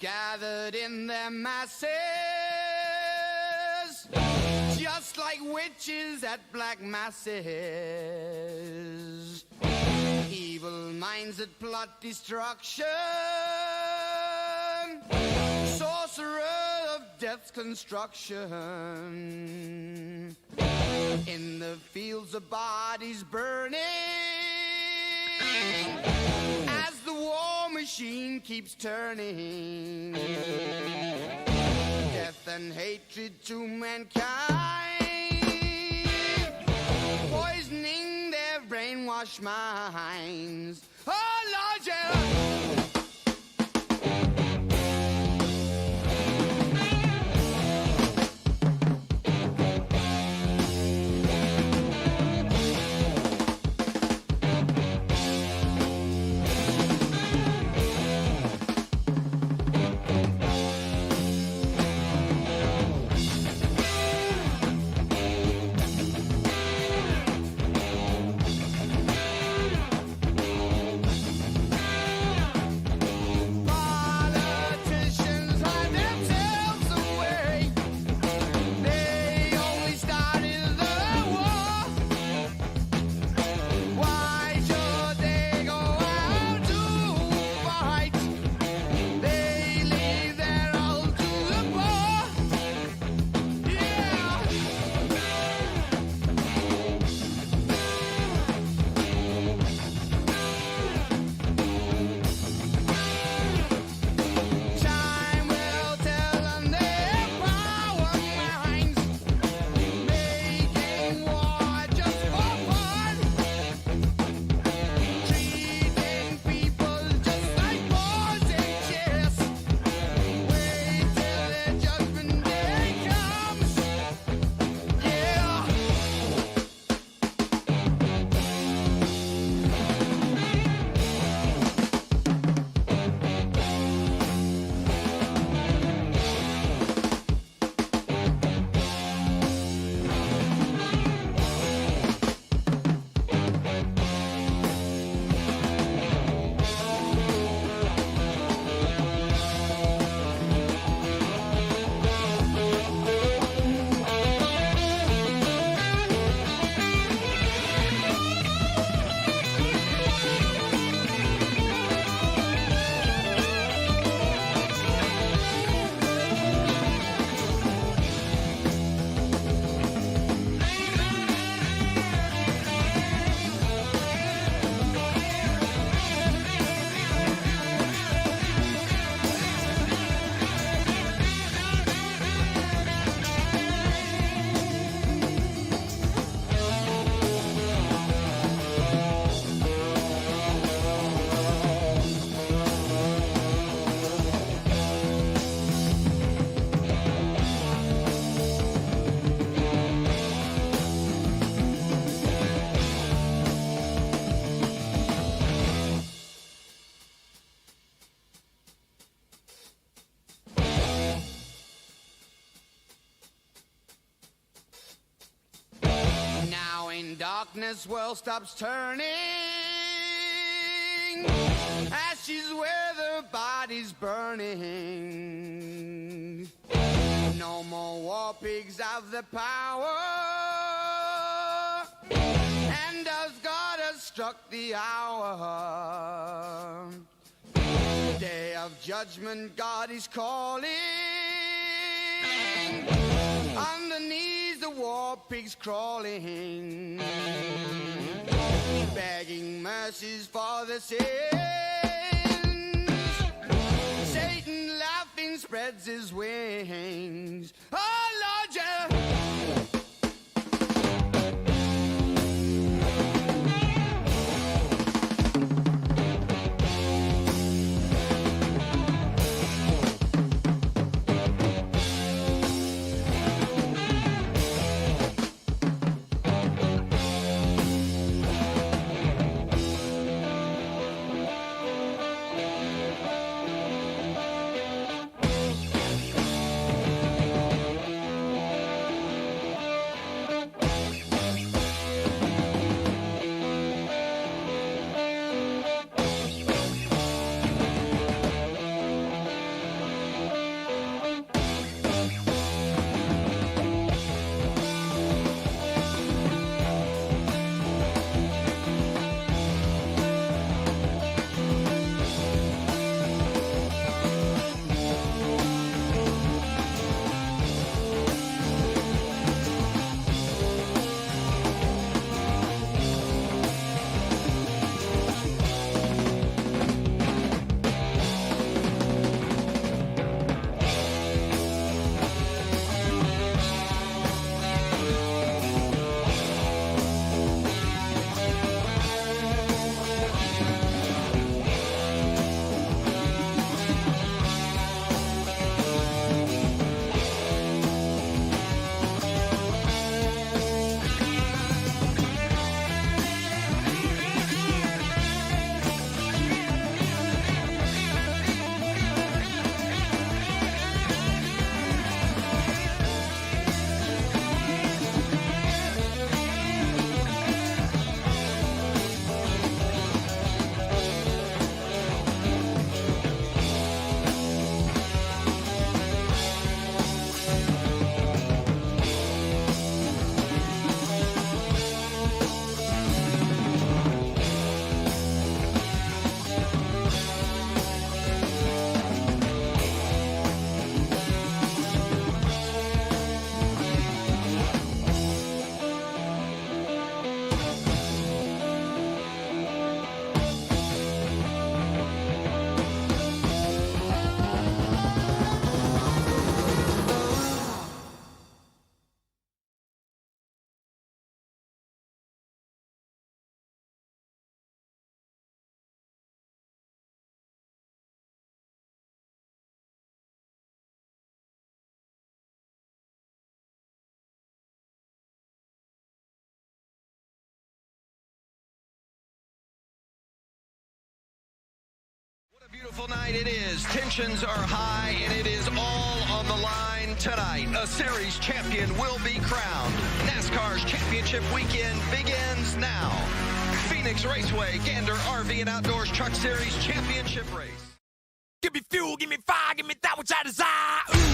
gathered in their masses, just like witches at black masses. Evil minds that plot destruction, sorcerer of death's construction. In the fields of bodies burning, as the war machine keeps turning. Death and hatred to mankind, poisoning their brainwashed minds. Oh Lord, yeah. Darkness, world stops turning, ashes where the body's burning. No more war pigs have the power, and as God has struck the hour, day of judgment God is calling. Underneath the war pigs crawling, begging mercies for the sins. Satan laughing spreads his wings. Oh Lord, yeah. Beautiful night it is. Tensions are high, and it is all on the line tonight. A series champion will be crowned. NASCAR's championship weekend begins now. Phoenix Raceway, Gander RV and Outdoors Truck Series championship race. Give me fuel, give me fire, give me that which I desire. Ooh.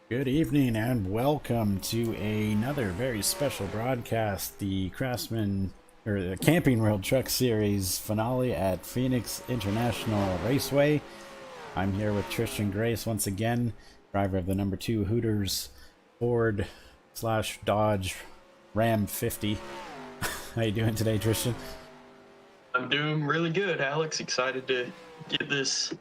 Good evening and welcome to another very special broadcast, the Camping World Truck Series finale at Phoenix International Raceway. I'm here with Tristan Grace once again, driver of the number 2 Hooters Ford / Dodge Ram 50. How you doing today, Tristan? I'm doing really good, Alex. Excited to get this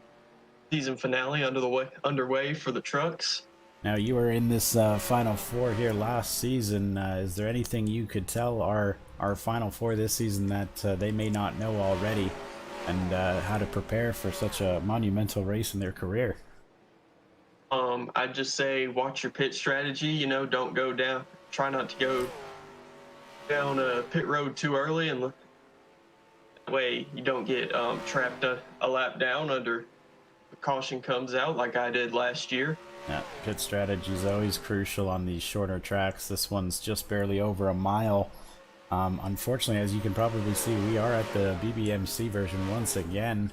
season finale underway for the trucks. Now, you were in this Final Four here last season. Is there anything you could tell our Final Four this season that they may not know already, and how to prepare for such a monumental race in their career? I'd just say watch your pit strategy. Don't go down. Try not to go down a pit road too early, and that way you don't get trapped a lap down under the caution comes out like I did last year. Yeah, pit strategy is always crucial on these shorter tracks. This one's just barely over a mile. Unfortunately, as you can probably see, we are at the BBMC version once again.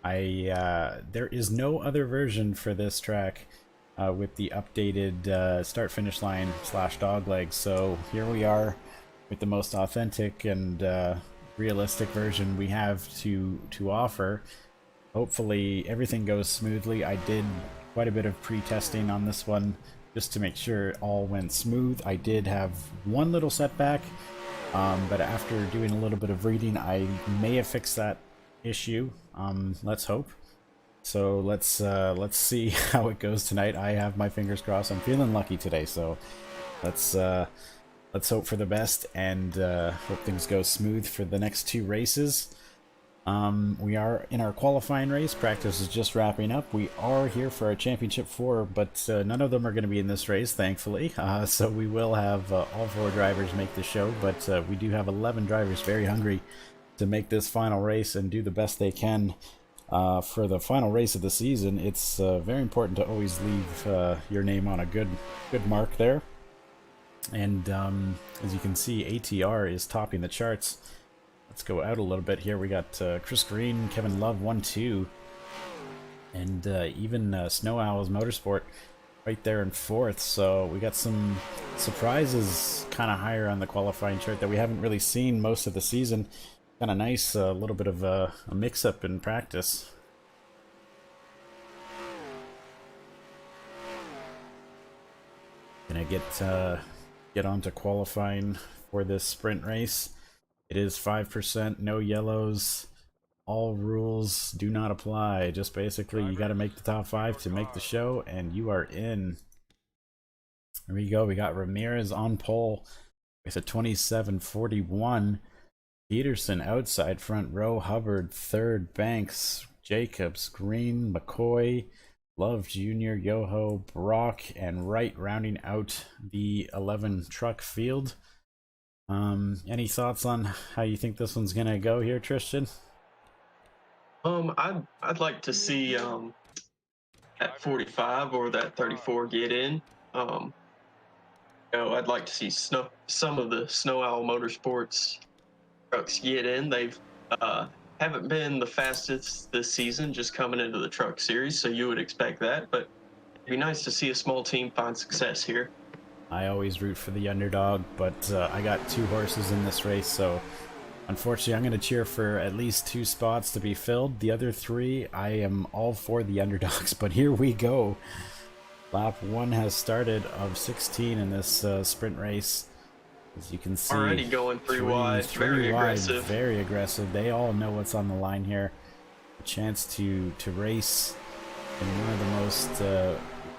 There is no other version for this track with the updated start-finish line / dogleg. So here we are with the most authentic and realistic version we have to offer. Hopefully everything goes smoothly. I did quite a bit of pre-testing on this one just to make sure it all went smooth. I did have one little setback, but after doing a little bit of reading, I may have fixed that issue. Let's hope. So let's see how it goes tonight. I have my fingers crossed. I'm feeling lucky today, so let's hope for the best and hope things go smooth for the next 2 races. We are in our qualifying race. Practice is just wrapping up. We are here for our championship 4, but none of them are going to be in this race, thankfully. So we will have all 4 drivers make the show, but we do have 11 drivers very hungry to make this final race and do the best they can for the final race of the season. It's very important to always leave your name on a good mark there. And as you can see, ATR is topping the charts. Let's go out a little bit here. We got Chris Green, Kevin Love, 1-2. And even Snow Owls Motorsport right there in 4th. So we got some surprises kind of higher on the qualifying chart that we haven't really seen most of the season. Kind of nice, a little bit of a mix-up in practice. Gonna get on to qualifying for this sprint race. It is 5%, no yellows. All rules do not apply. Just basically you got to make the top 5 to make the show, and you are in. There we go. We got Ramirez on pole with a 27.41. Peterson outside front row. Hubbard third. Banks, Jacobs, Green, McCoy, Love Jr., Yoho, Brock, and Wright rounding out the 11 truck field. Any thoughts on how you think this one's gonna go here, Tristan? I'd like to see that 45 or that 34 get in. I'd like to see some of the Snow Owl Motorsports trucks get in. They've haven't been the fastest this season, just coming into the truck series, so you would expect that. But it'd be nice to see a small team find success here. I always root for the underdog, but I got 2 horses in this race, so unfortunately I'm going to cheer for at least 2 spots to be filled. The other 3, I am all for the underdogs, but here we go. Lap 1 has started of 16 in this sprint race. As you can see, already going three wide, very aggressive. Very aggressive. They all know what's on the line here. A chance to race in one of the most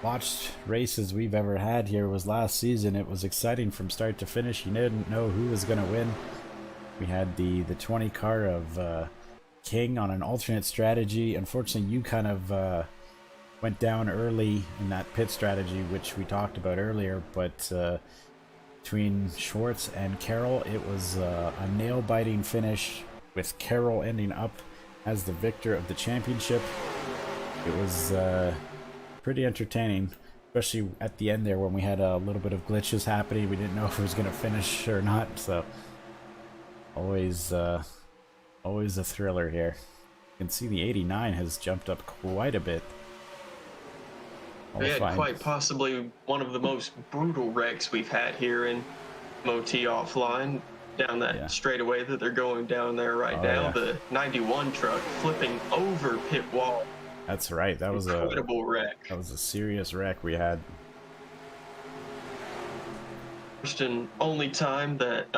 watched races we've ever had here was last season. It was exciting from start to finish. You didn't know who was going to win. We had the 20 car of King on an alternate strategy. Unfortunately, you kind of went down early in that pit strategy, which we talked about earlier, but between Schwartz and Carroll, it was a nail-biting finish with Carroll ending up as the victor of the championship. It was pretty entertaining, especially at the end there when we had a little bit of glitches happening. We didn't know if it was going to finish or not, so always a thriller here. You can see the 89 has jumped up quite a bit. We had quite possibly one of the most brutal wrecks we've had here in MOT offline, down that straightaway that they're going down there right now. Yeah. The 91 truck flipping over pit wall. That's right. That was an incredible wreck. That was a serious wreck we had. First and only time that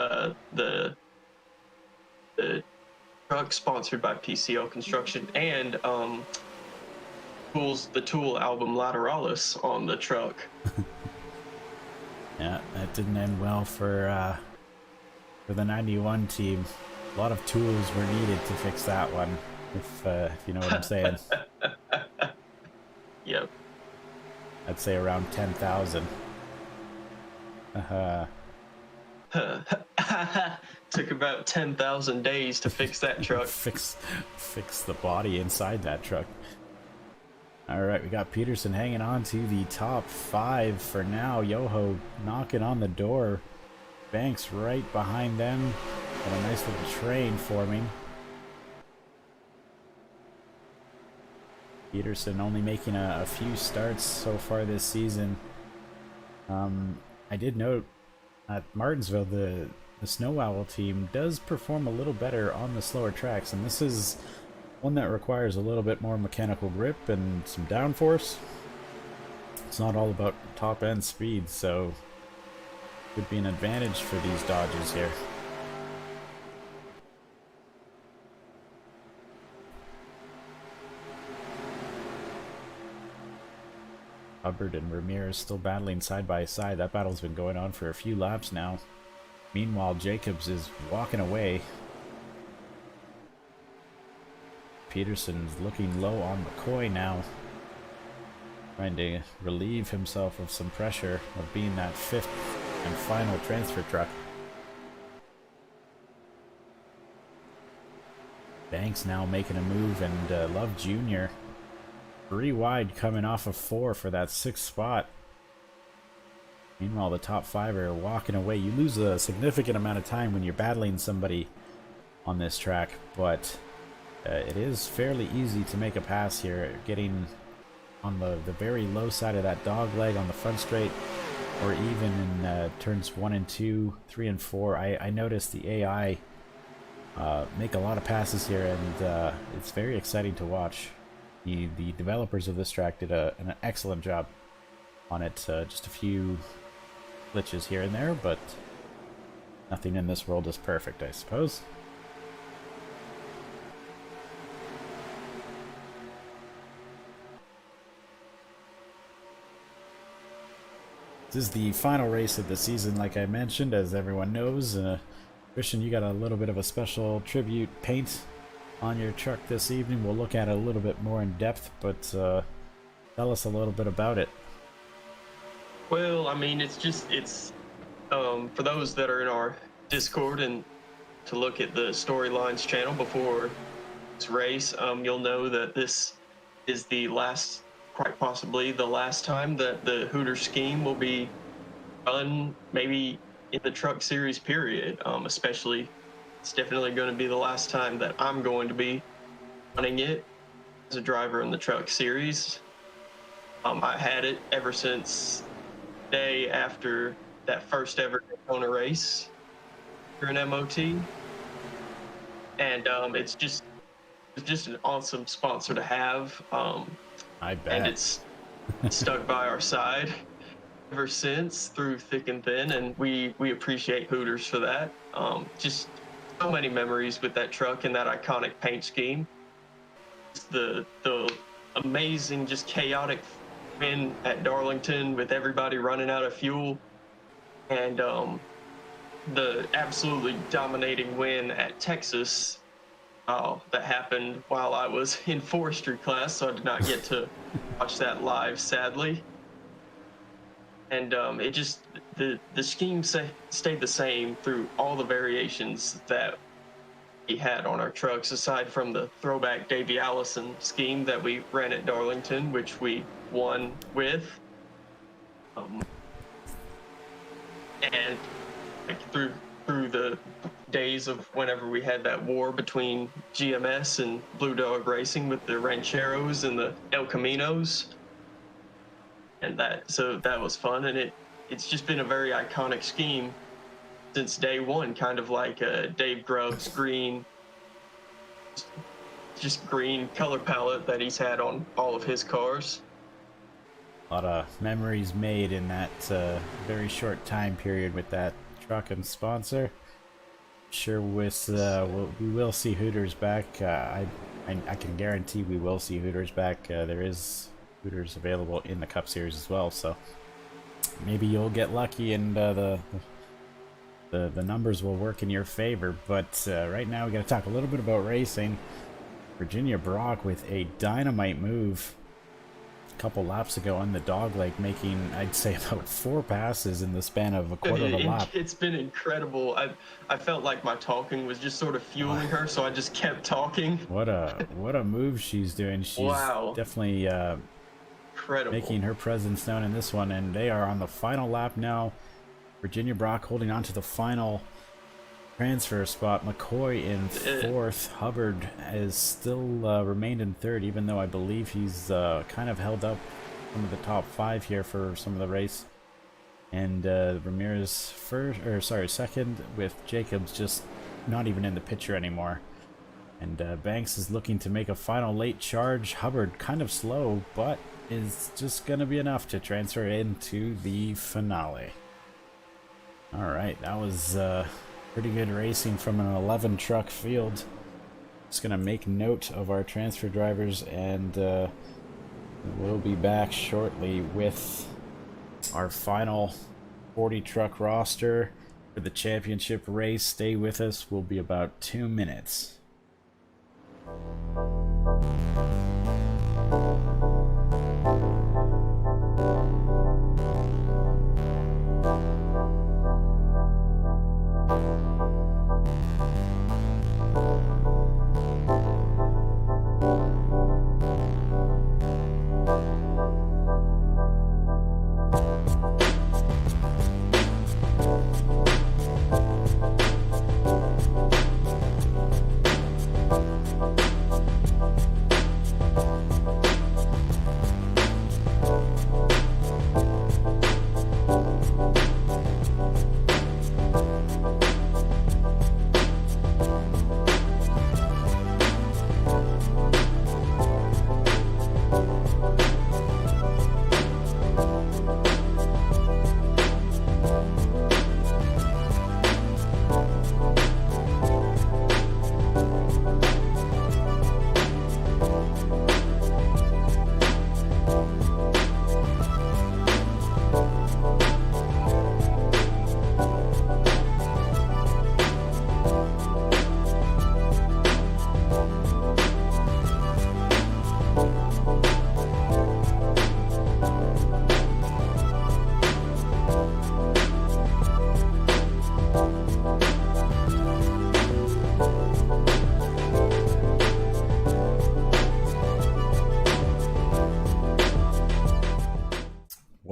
the truck sponsored by PCL Construction and the Tool album Lateralis on the truck. Yeah, that didn't end well for the 91 team. A lot of tools were needed to fix that one, if you know what I'm saying. Yep. I'd say around 10,000. Took about 10,000 days to fix that truck. fix the body inside that truck. All right, we got Peterson hanging on to the top 5 for now. Yoho knocking on the door. Banks right behind them. And a nice little train forming. Peterson only making a few starts so far this season. I did note at Martinsville, the Snow Owl team does perform a little better on the slower tracks, and this is one that requires a little bit more mechanical grip and some downforce. It's not all about top end speed, so could be an advantage for these Dodges here. Hubbard and Ramirez still battling side by side. That battle's been going on for a few laps now. Meanwhile, Jacobs is walking away. Peterson's looking low on McCoy now, trying to relieve himself of some pressure of being that 5th and final transfer truck. Banks now making a move, and Love Jr. 3 wide coming off of 4 for that 6th spot. Meanwhile, the top 5 are walking away. You lose a significant amount of time when you're battling somebody on this track, but It is fairly easy to make a pass here, getting on the very low side of that dog leg on the front straight, or even in turns 1 and 2, 3 and 4. I noticed the AI make a lot of passes here, and it's very exciting to watch. The developers of this track did an excellent job on it. Just a few glitches here and there, but nothing in this world is perfect, I suppose. This is the final race of the season, like I mentioned, as everyone knows. Christian, you got a little bit of a special tribute paint on your truck this evening. We'll look at it a little bit more in depth, but tell us a little bit about it. Well, I mean, it's for those that are in our Discord and to look at the Storylines channel before this race, you'll know that this is the last, quite possibly the last time that the Hooter scheme will be run, maybe in the truck series period. Especially, it's definitely going to be the last time that I'm going to be running it as a driver in the truck series. I had it ever since the day after that first ever Daytona race for an MOT, and it's just an awesome sponsor to have. I bet. And it's stuck by our side ever since, through thick and thin, and we appreciate Hooters for that. Just so many memories with that truck and that iconic paint scheme. The amazing, just chaotic win at Darlington with everybody running out of fuel, and the absolutely dominating win at Texas that happened while I was in forestry class, so I did not get to watch that live, sadly. And it just, the scheme stayed the same through all the variations that we had on our trucks, aside from the throwback Davey Allison scheme that we ran at Darlington, which we won with. And like, through the days of whenever we had that war between GMS and Blue Dog Racing with the Rancheros and the El Caminos, and that was fun. And it's just been a very iconic scheme since day one, kind of like Dave Grubb's green color palette that he's had on all of his cars. A lot of memories made in that very short time period with that truck and sponsor. Sure, with we will see Hooters back. I can guarantee we will see Hooters back. There is Hooters available in the Cup Series as well, so maybe you'll get lucky and the numbers will work in your favor. But right now we got to talk a little bit about racing. Virginia Brock with a dynamite move a couple laps ago on the dogleg, making, I'd say, about 4 passes in the span of a quarter of a lap. It's been incredible. I felt like my talking was just sort of fueling her, so I just kept talking. What a move she's doing. She's definitely incredible, making her presence known in this one. And they are on the final lap now. Virginia Brock holding on to the final transfer spot. McCoy in 4th. Hubbard is still remained in 3rd, even though I believe he's kind of held up some of the top 5 here for some of the race. And Ramirez 2nd, with Jacobs just not even in the picture anymore. And Banks is looking to make a final late charge. Hubbard kind of slow, but is just going to be enough to transfer into the finale. Alright, that was pretty good racing from an 11 truck field. Just going to make note of our transfer drivers, and we'll be back shortly with our final 40 truck roster for the championship race. Stay with us. We'll be about 2 minutes.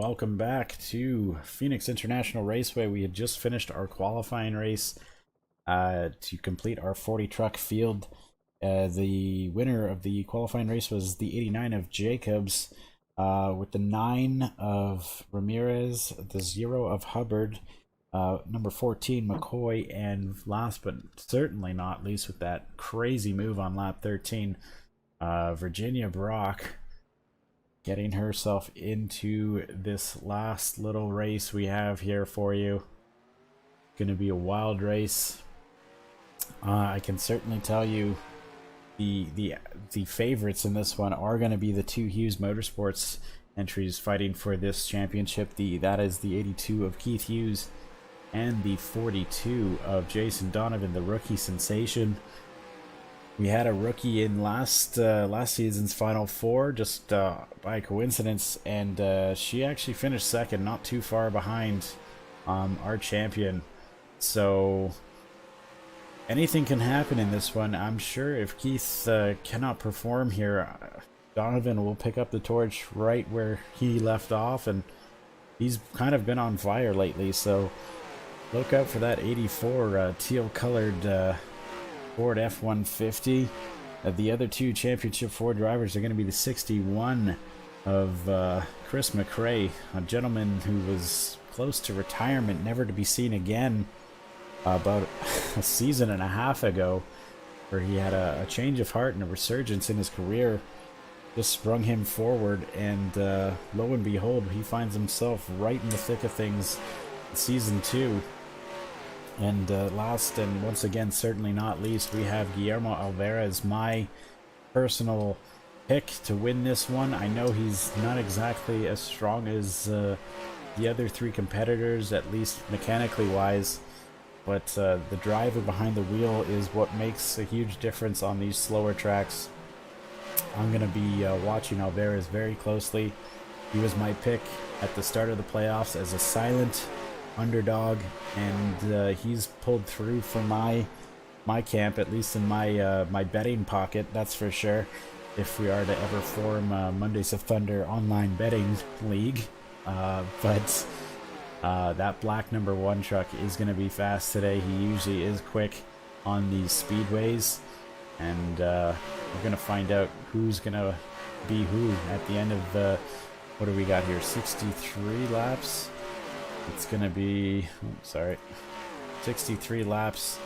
welcome back to Phoenix International Raceway. We had just finished our qualifying race to complete our 40 truck field. The winner of the qualifying race was the 89 of Jacobs, with the 9 of Ramirez, the 0 of Hubbard, number 14 McCoy, and last but certainly not least, with that crazy move on lap 13, Virginia Brock, getting herself into this last little race we have here for you. Going to be a wild race. I can certainly tell you the favorites in this one are going to be the 2 Hughes Motorsports entries fighting for this championship. That is the 82 of Keith Hughes and the 42 of Jason Donovan, the rookie sensation. We had a rookie in last season's Final Four, just by coincidence, and she actually finished second, not too far behind our champion. So anything can happen in this one. I'm sure if Keith cannot perform here, Donovan will pick up the torch right where he left off, and he's kind of been on fire lately. So look out for that 84 teal-colored Ford F-150. The other 2 Championship 4 drivers are going to be the 61 of Chris McRae, a gentleman who was close to retirement, never to be seen again, about a season and a half ago, where he had a change of heart and a resurgence in his career. Just sprung him forward, and lo and behold, he finds himself right in the thick of things in Season 2. And last, and once again, certainly not least, we have Guillermo Alvarez, my personal pick to win this one. I know he's not exactly as strong as the other 3 competitors, at least mechanically wise, but the driver behind the wheel is what makes a huge difference on these slower tracks. I'm going to be watching Alvarez very closely. He was my pick at the start of the playoffs as a silent underdog, and he's pulled through for my camp, at least in my my betting pocket, that's for sure, if we are to ever form Mondays of Thunder online betting league. But that black number 1 truck is going to be fast today. He usually is quick on these speedways, and we're going to find out who's going to be who at the end of the, what do we got here, 63 laps. It's going to be, 63 laps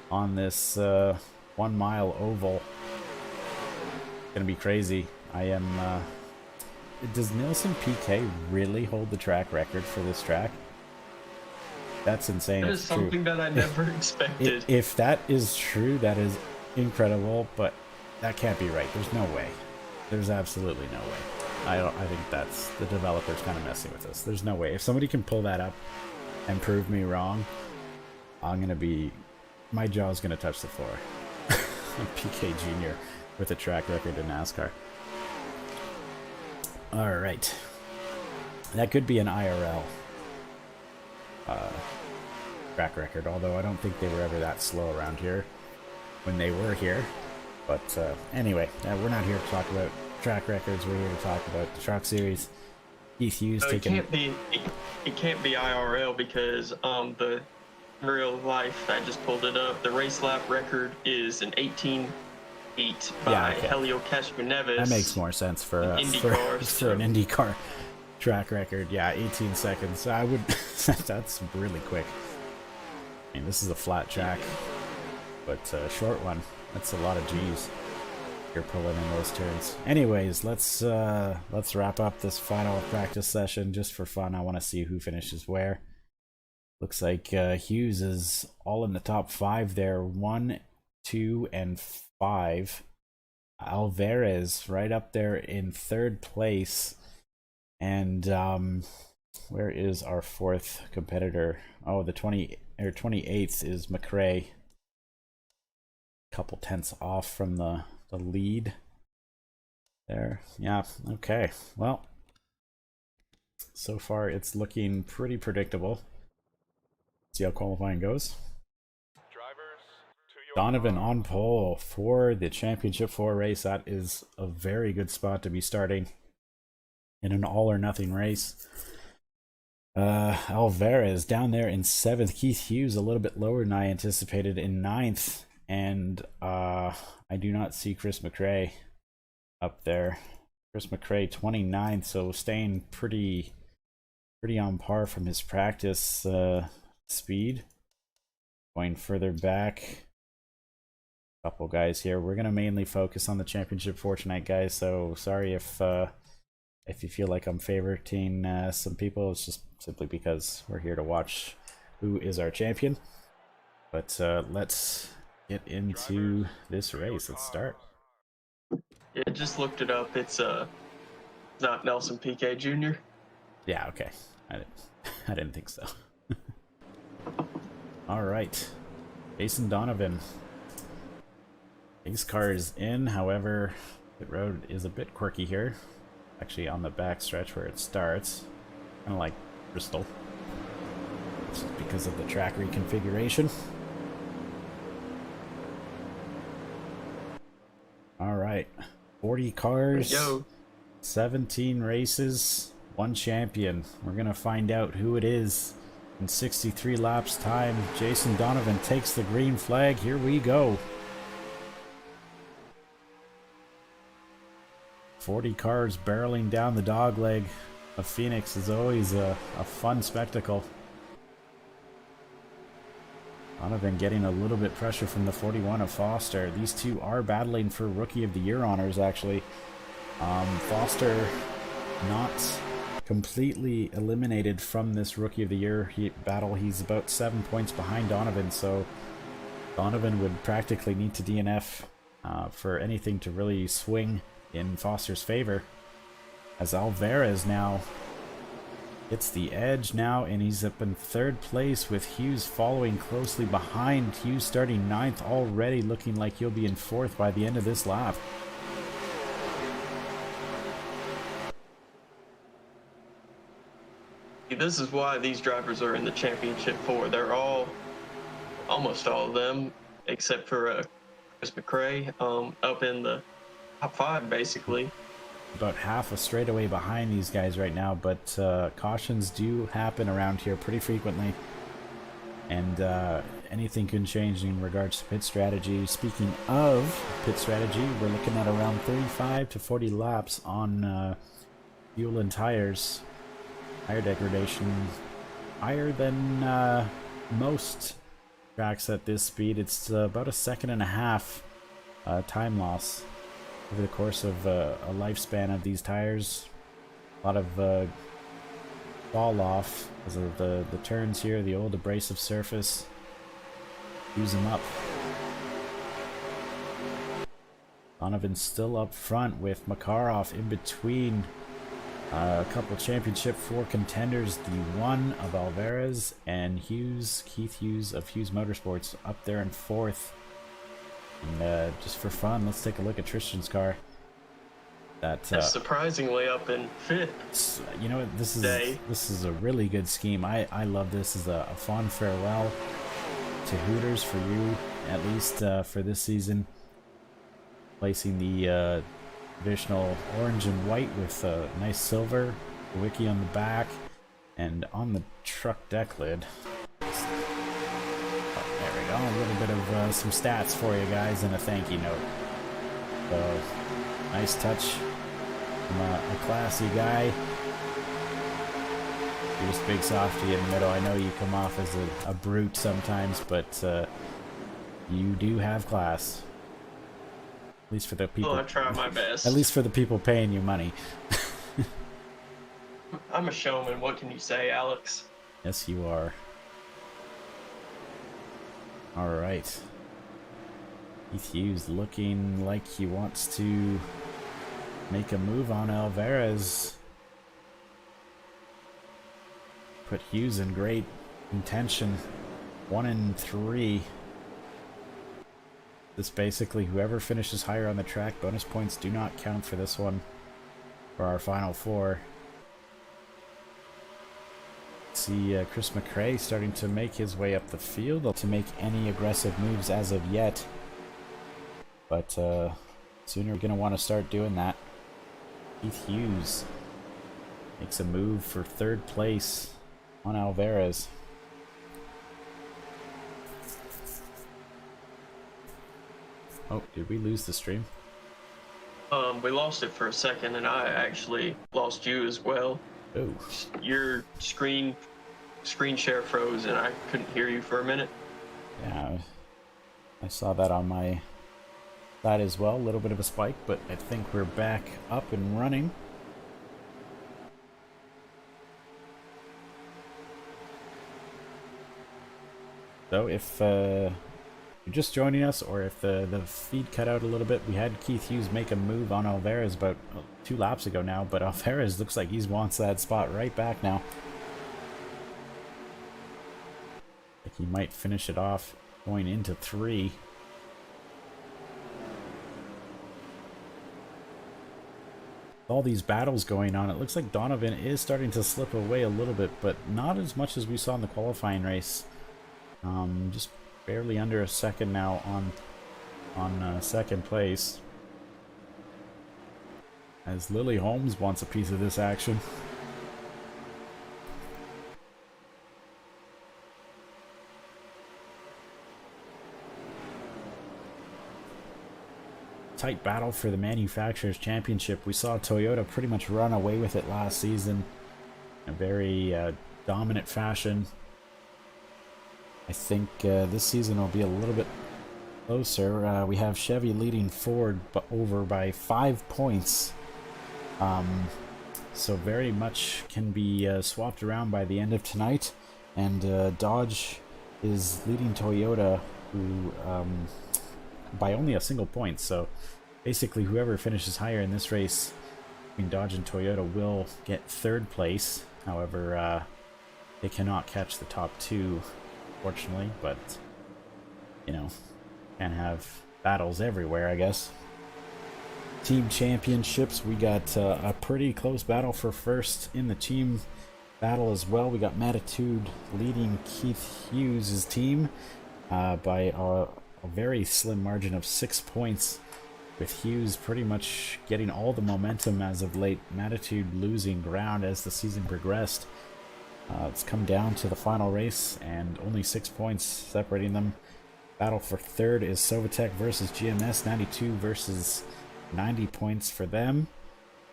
on this 1 mile oval. It's going to be crazy. I am, does Nielsen PK really hold the track record for this track? That's insane. That is something that I never expected. If that is true, that is incredible, but that can't be right. There's no way. There's absolutely no way. I think that's the developers kind of messing with us. There's no way. If somebody can pull that up and prove me wrong, I'm gonna be, my jaw's gonna touch the floor. PK Jr. with a track record in NASCAR. All right, that could be an IRL track record. Although I don't think they were ever that slow around here when they were here. But anyway, we're not here to talk about track records. We're here to talk about the Truck Series. Keith Hughes taking. It can't be IRL because the real life, I just pulled it up. The race lap record is an 18.8 by Helio Castroneves. That makes more sense for an IndyCar track record. Yeah, 18 seconds. I would. That's really quick. I mean, this is a flat track, but a short one. That's a lot of G's you're pulling in those turns. Anyways, let's wrap up this final practice session just for fun. I want to see who finishes where. Looks like Hughes is all in the top 5 there. 1, 2, and 5. Alvarez right up there in 3rd place. And where is our 4th competitor? Oh, the 28th is McRae. Couple tenths off from the lead there. Yeah, okay. Well, so far it's looking pretty predictable. See how qualifying goes. Donovan on pole for the Championship 4 race. That is a very good spot to be starting in an all or nothing race. Alvarez down there in 7th. Keith Hughes a little bit lower than I anticipated in 9th. And I do not see Chris McRae up there. Chris McRae 29th, so staying pretty on par from his practice speed. Going further back, couple guys here. We're gonna mainly focus on the championship for tonight, guys. So sorry if you feel like I'm favoriting some people. It's just simply because we're here to watch who is our champion. But let's get into this race. Let's start. Yeah, just looked it up. It's not Nelson Piquet Jr. Yeah, okay. I didn't think so. All right, Jason Donovan. Ace car is in, however, the road is a bit quirky here. Actually on the back stretch where it starts, kind of like Bristol. This is because of the track reconfiguration. All right, 40 cars, 17 races, 1 champion. We're gonna find out who it is in 63 laps time. Jason Donovan takes the green flag. Here we go. 40 cars barreling down the dogleg of Phoenix is always a fun spectacle. Donovan getting a little bit pressure from the 41 of Foster. These two are battling for Rookie of the Year honors, actually. Foster not completely eliminated from this Rookie of the Year battle. He's about 7 points behind Donovan, so Donovan would practically need to DNF for anything to really swing in Foster's favor. As Alvarez now hits the edge now, and he's up in 3rd place with Hughes following closely behind. Hughes starting 9th already, looking like he'll be in 4th by the end of this lap. This is why these drivers are in the championship for. They're almost all of them, except for Chris McRae, up in the top 5, basically. About half a straightaway behind these guys right now, but cautions do happen around here pretty frequently. And anything can change in regards to pit strategy. Speaking of pit strategy, we're looking at around 35 to 40 laps on fuel and tires. Tire degradation higher than most tracks at this speed. It's about a 1.5 second time loss over the course of a lifespan of these tires. A lot of fall off because of the turns here, the old abrasive surface. Use them up. Donovan still up front with Makarov in between. A couple championship 4 contenders, the 1 of Alvarez and Hughes, Keith Hughes of Hughes Motorsports up there in 4th. And just for fun, let's take a look at Tristan's car. That's surprisingly up in 5th. You know, this is a really good scheme. I love this as a fond farewell to Hooters for you, at least for this season. Placing the traditional orange and white with a nice silver wiki on the back, and on the truck deck lid. Oh, there we go. A little bit of some stats for you guys and a thank you note. So nice touch from a classy guy. You're just big softy in the middle. I know you come off as a brute sometimes, but you do have class. At least for the people. Well, I try my best. At least for the people paying you money. I'm a showman. What can you say, Alex? Yes, you are. All right. Keith Hughes looking like he wants to make a move on Alvarez. Put Hughes in great contention. 1 in 3. This basically, whoever finishes higher on the track, bonus points do not count for this one. For our final 4. See Chris McRae starting to make his way up the field to make any aggressive moves as of yet. But soon we're going to want to start doing that. Keith Hughes makes a move for 3rd place. on Alvarez. Oh, did we lose the stream? We lost it for a second, and I actually lost you as well. Oh. Your screen share froze, and I couldn't hear you for a minute. Yeah, I saw that on my side as well. A little bit of a spike, but I think we're back up and running. So if you're just joining us, or if the feed cut out a little bit, we had Keith Hughes make a move on Alvarez about 2 laps ago now, but Alvarez looks like he wants that spot right back now. Like he might finish it off going into 3. All these battles going on, it looks like Donovan is starting to slip away a little bit, but not as much as we saw in the qualifying race. Just barely under a second now on second place, as Lily Holmes wants a piece of this action. Tight battle for the Manufacturers Championship. We saw Toyota pretty much run away with it last season in a very dominant fashion. I think this season will be a little bit closer. We have Chevy leading Ford over by 5 points. So very much can be swapped around by the end of tonight. And Dodge is leading Toyota who, by only a single point. So basically whoever finishes higher in this race between Dodge and Toyota will get 3rd place. However, they cannot catch the top 2. Fortunately, but you know, can't have battles everywhere, I guess. Team championships, we got a pretty close battle for first in the team battle as well. We got Matitude leading Keith Hughes' team by a very slim margin of 6 points, with Hughes pretty much getting all the momentum as of late. Matitude losing ground as the season progressed. It's come down to the final race, and only 6 points separating them. Battle for 3rd is Sovatech versus GMS, 92 versus 90 points for them.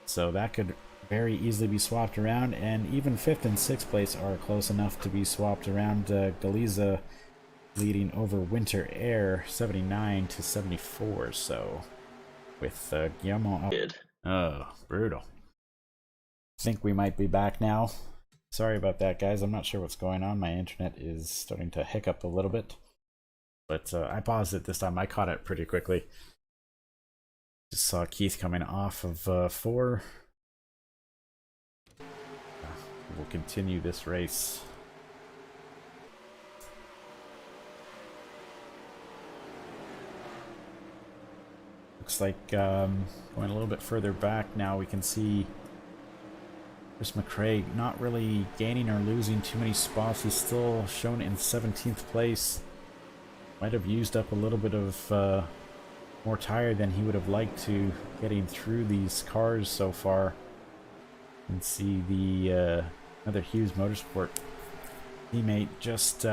So that could very easily be swapped around, and even 5th and 6th place are close enough to be swapped around. Galiza leading over Winter Air, 79 to 74. So with Guillermo up. Oh, brutal. I think we might be back now. Sorry about that, guys. I'm not sure what's going on. My internet is starting to hiccup a little bit. But I paused it this time. I caught it pretty quickly. Just saw Keith coming off of 4. We'll continue this race. Looks like going a little bit further back now, we can see Chris McRae not really gaining or losing too many spots. He's still shown in 17th place. Might have used up a little bit of more tire than he would have liked to getting through these cars so far. You can see the other Hughes Motorsport teammate just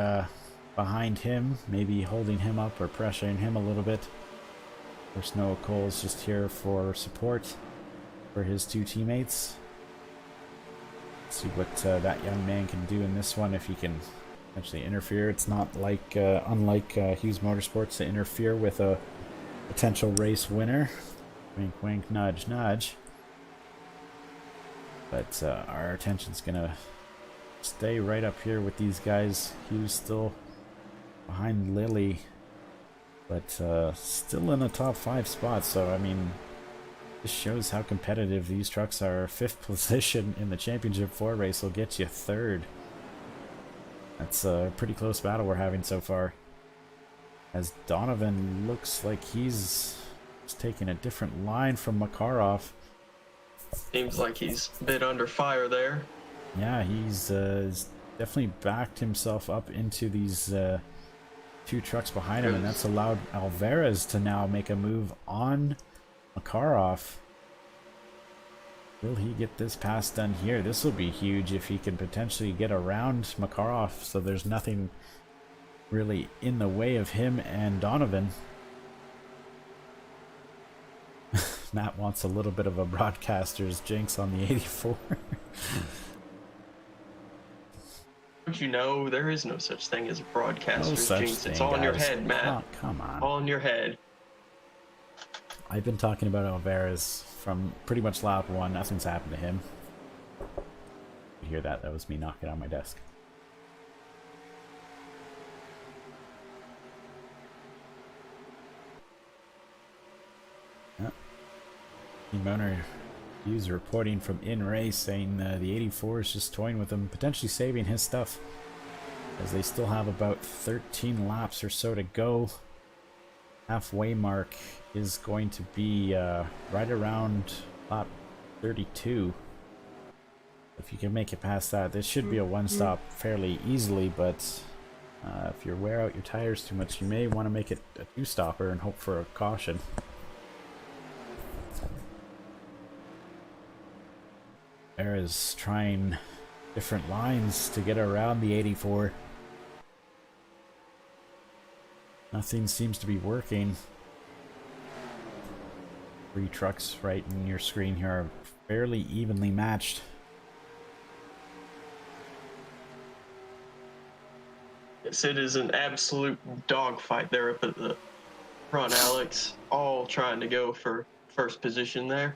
behind him, maybe holding him up or pressuring him a little bit. Of course, Noah Cole's just here for support for his 2 teammates. See what that young man can do in this one, if he can actually interfere. It's not like unlike Hughes Motorsports to interfere with a potential race winner. Wink wink, nudge nudge. But our attention's gonna stay right up here with these guys. Hughes still behind Lily, but still in the top 5 spots. So I mean, this shows how competitive these trucks are. 5th position in the Championship 4 race will get you 3rd. That's a pretty close battle we're having so far. As Donovan looks like he's taking a different line from Makarov. Seems like he's a bit under fire there. Yeah, he's definitely backed himself up into these 2 trucks behind him, and that's allowed Alvarez to now make a move on Makarov. Will he get this pass done here? This will be huge if he can potentially get around Makarov so there's nothing really in the way of him and Donovan. Matt wants a little bit of a broadcaster's jinx on the 84. Don't you know there is no such thing as a broadcaster's No such jinx? thing, It's all in your guys. head, Matt. Oh, come on. All in your head. I've been talking about Alvarez from pretty much lap 1. Nothing's happened to him. You hear that? That was me knocking on my desk. Team owner Hughes reporting from in-race saying the 84 is just toying with him, potentially saving his stuff, as they still have about 13 laps or so to go. Halfway mark is going to be right around lap 32. If you can make it past that, this should be a one-stop fairly easily, but if you wear out your tires too much, you may want to make it a two-stopper and hope for a caution. There is trying different lines to get around the 84. Nothing seems to be working. 3 trucks right in your screen here are fairly evenly matched. Yes, it is an absolute dogfight there up at the front, Alex. All trying to go for first position there.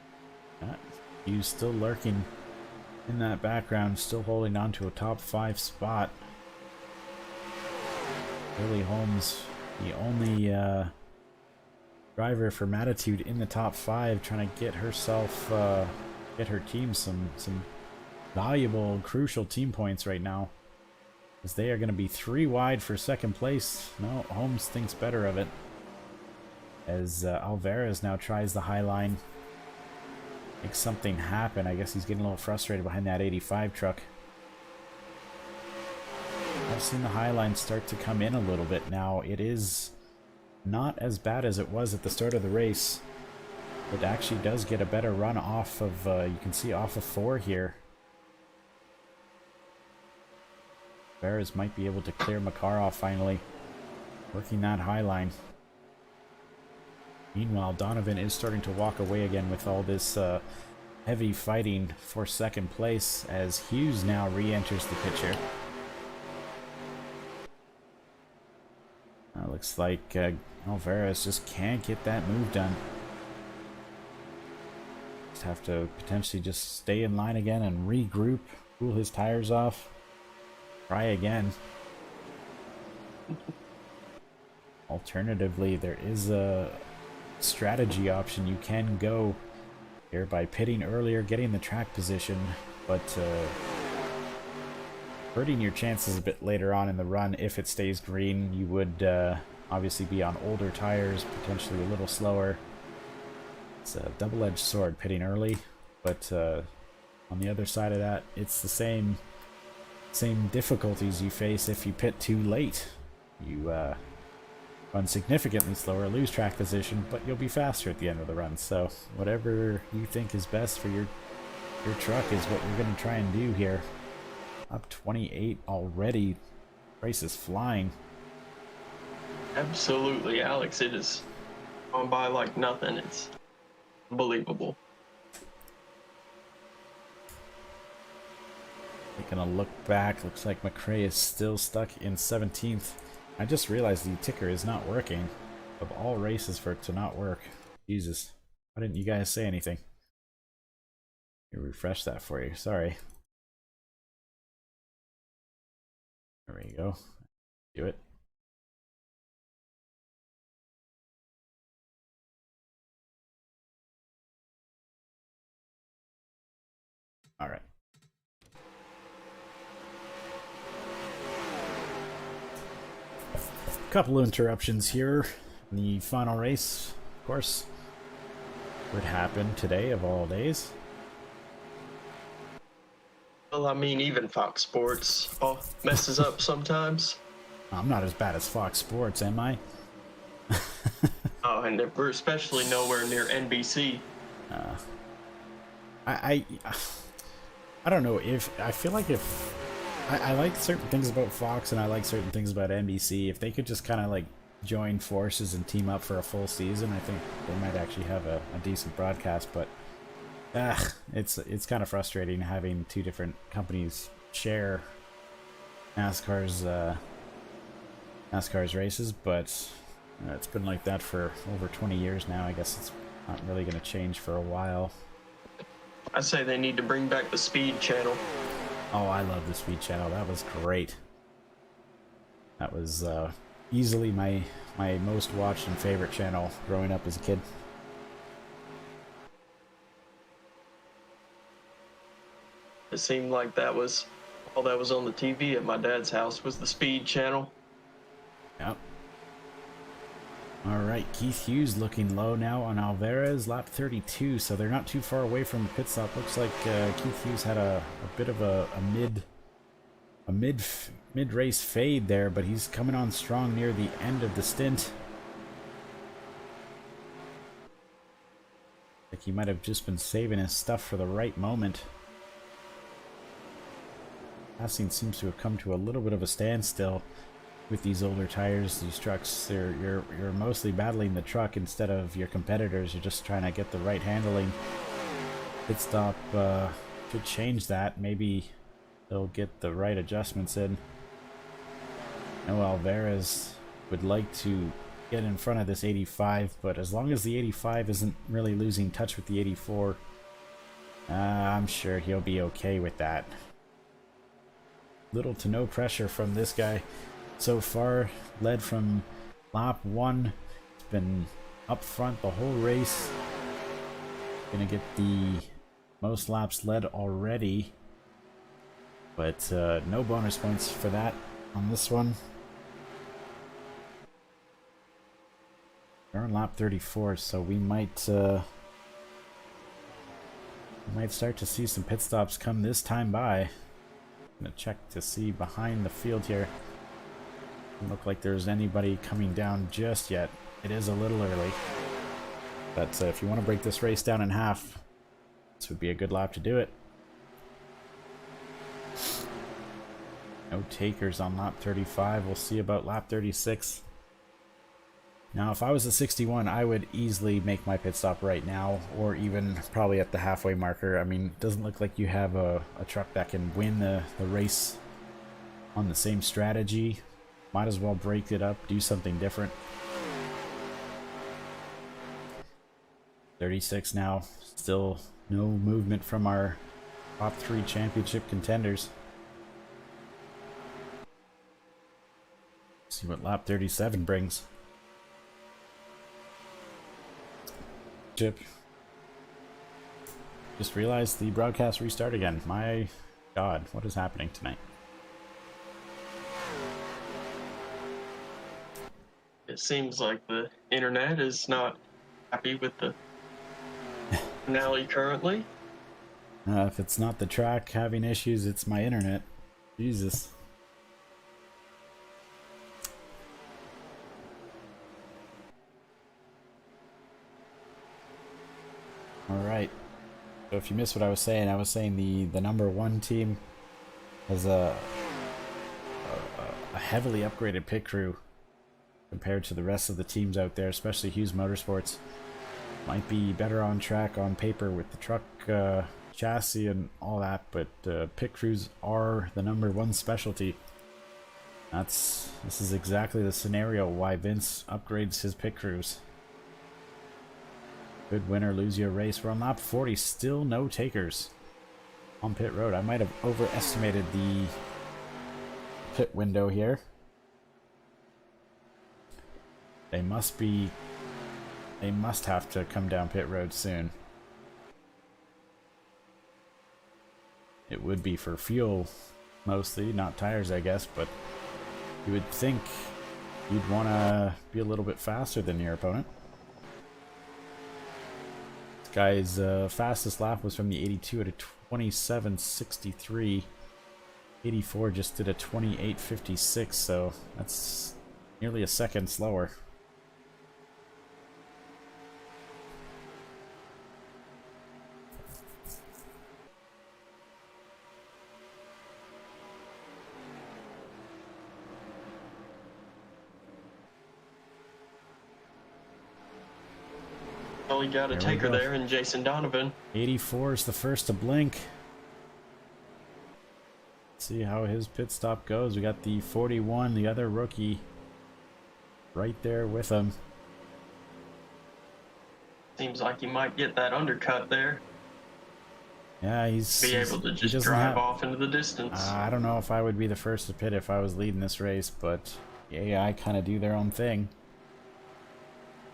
He's still lurking in that background, still holding on to a top 5 spot. Lily Holmes, the only driver from Attitude in the top 5, trying to get herself, get her team some valuable, crucial team points right now, as they are going to be 3 wide for second place. No, Holmes thinks better of it, as Alvarez now tries the high line. Make something happen. I guess he's getting a little frustrated behind that 85 truck. I've seen the high line start to come in a little bit now. It is not as bad as it was at the start of the race. It actually does get a better run off of, you can see off of 4 here. Perez might be able to clear Makarov finally, working that high line. Meanwhile, Donovan is starting to walk away again with all this heavy fighting for second place, as Hughes now re-enters the picture. Looks like Alvarez just can't get that move done. Just have to potentially just stay in line again and regroup, cool his tires off, try again. Alternatively, there is a strategy option. You can go here by pitting earlier, getting the track position, but hurting your chances a bit later on in the run. If it stays green, you would obviously be on older tires, potentially a little slower. It's a double-edged sword, pitting early, but on the other side of that, it's the same difficulties you face if you pit too late. You run significantly slower, lose track position, but you'll be faster at the end of the run. So whatever you think is best for your truck is what we're going to try and do here. Up 28 already. Race is flying. Absolutely, Alex. It is gone by like nothing. It's unbelievable. Taking a look back, looks like McRae is still stuck in 17th. I just realized the ticker is not working. Of all races for it to not work. Jesus. Why didn't you guys say anything? Let me refresh that for you. Sorry. There we go. Do it. All right. Couple of interruptions here in the final race, of course. Would happen today of all days. Well, I mean, even Fox Sports messes up sometimes. I'm not as bad as Fox Sports, am I? Oh, and we're especially nowhere near NBC. I don't know if I feel like if I like certain things about Fox and I like certain things about NBC. If they could just kind of like join forces and team up for a full season, I think they might actually have a decent broadcast. But it's kind of frustrating having two different companies share NASCAR's races. But it's been like that for over 20 years now. I guess it's not really going to change for a while. I say they need to bring back the Speed Channel. Oh, I love the Speed Channel. That was great. That was easily my most watched and favorite channel growing up as a kid. It seemed like that was all that was on the TV at my dad's house was the Speed Channel. Yep. Alright, Keith Hughes looking low now on Alvarez, lap 32, so they're not too far away from the pit stop. Looks like Keith Hughes had a bit of a mid-race fade there, but he's coming on strong near the end of the stint. Like he might have just been saving his stuff for the right moment. Passing seems to have come to a little bit of a standstill with these older tires. These trucks, you're mostly battling the truck instead of your competitors. You're just trying to get the right handling. Pit stop should change that. Maybe they'll get the right adjustments in. No, Alvarez would like to get in front of this 85, but as long as the 85 isn't really losing touch with the 84, I'm sure he'll be okay with that. Little to no pressure from this guy so far. Led from lap 1. It's been up front the whole race. Gonna get the most laps led already, but no bonus points for that on this one. We're on lap 34, so we might start to see some pit stops come this time by. I'm gonna check to see behind the field here. Doesn't look like there's anybody coming down just yet. It is a little early, but if you want to break this race down in half, this would be a good lap to do it. No takers on lap 35. We'll see about lap 36. Now, if I was a 61, I would easily make my pit stop right now, or even probably at the halfway marker. I mean, it doesn't look like you have a truck that can win the race on the same strategy. Might as well break it up, do something different. 36 now. Still no movement from our top 3 championship contenders. See what lap 37 brings. Chip. Just realized the broadcast restart again. My God, what is happening tonight? It seems like the internet is not happy with the finale currently. If it's not the track having issues, it's my internet. Jesus. Alright. So if you missed what I was saying the number 1 team has a heavily upgraded pit crew compared to the rest of the teams out there, especially Hughes Motorsports. Might be better on track on paper with the truck chassis and all that, but pit crews are the number 1 specialty. This is exactly the scenario why Vince upgrades his pit crews. Good win or lose you a race. We're on lap 40, still no takers on pit road. I might have overestimated the pit window here. They must have to come down pit road soon. It would be for fuel mostly, not tires, I guess, but you would think you'd want to be a little bit faster than your opponent. This guy's fastest lap was from the 82 at a 27.63. 84 just did a 28.56, so that's nearly a second slower. Well, you got a There we taker go. there in Jason Donovan. 84 is the first to blink. Let's see how his pit stop goes. We got the 41, the other rookie, right there with him. Seems like he might get that undercut there. Yeah, he's Be able to he just doesn't drive have- off into the distance. I don't know if I would be the first to pit if I was leading this race, but the AI kind of do their own thing.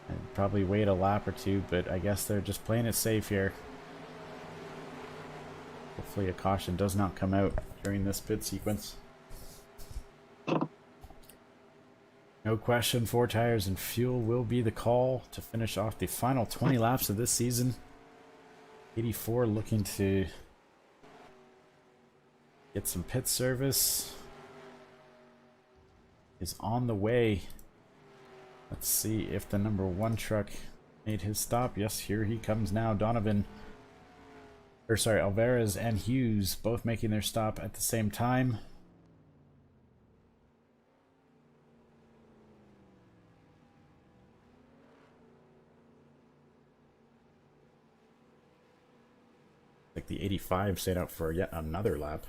I'd probably wait a lap or two, but I guess they're just playing it safe here. Hopefully a caution does not come out during this pit sequence. No question, 4 tires and fuel will be the call to finish off the final 20 laps of this season. 84 looking to get some pit service. Is on the way. Let's see if the number 1 truck made his stop. Yes, here he comes now. Donovan, or sorry, Alvarez and Hughes both making their stop at the same time. Like the 85 stayed out for yet another lap.